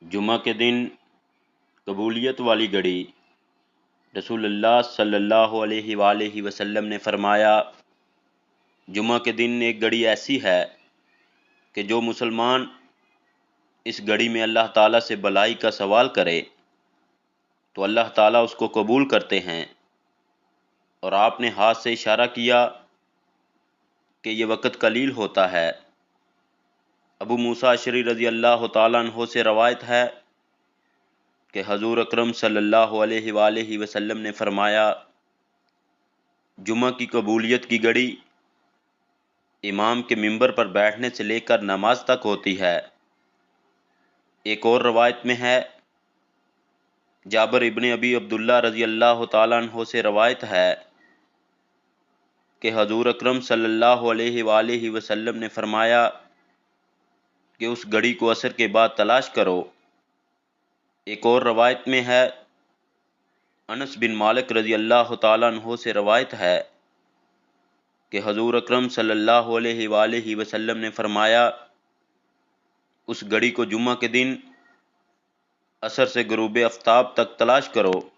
جمعہ کے دن قبولیت والی گھڑی۔ رسول اللہ صلی اللہ علیہ وآلہ وسلم نے فرمایا، جمعہ کے دن ایک گھڑی ایسی ہے کہ جو مسلمان اس گھڑی میں اللہ تعالیٰ سے بھلائی کا سوال کرے تو اللہ تعالیٰ اس کو قبول کرتے ہیں۔ اور آپ نے ہاتھ سے اشارہ کیا کہ یہ وقت قلیل ہوتا ہے۔ ابو موسیٰ اشعری رضی اللہ تعالیٰ عنہ سے روایت ہے کہ حضور اکرم صلی اللہ علیہ وآلہ وسلم نے فرمایا، جمعہ کی قبولیت کی گھڑی امام کے منبر پر بیٹھنے سے لے کر نماز تک ہوتی ہے۔ ایک اور روایت میں ہے، جابر ابن ابی عبداللہ رضی اللہ تعالیٰ عنہ سے روایت ہے کہ حضور اکرم صلی اللہ علیہ وآلہ وسلم نے فرمایا کہ اس گھڑی کو عصر کے بعد تلاش کرو۔ ایک اور روایت میں ہے، انس بن مالک رضی اللہ تعالیٰ عنہ سے روایت ہے کہ حضور اکرم صلی اللہ علیہ وآلہ وسلم نے فرمایا، اس گھڑی کو جمعہ کے دن عصر سے غروب آفتاب تک تلاش کرو۔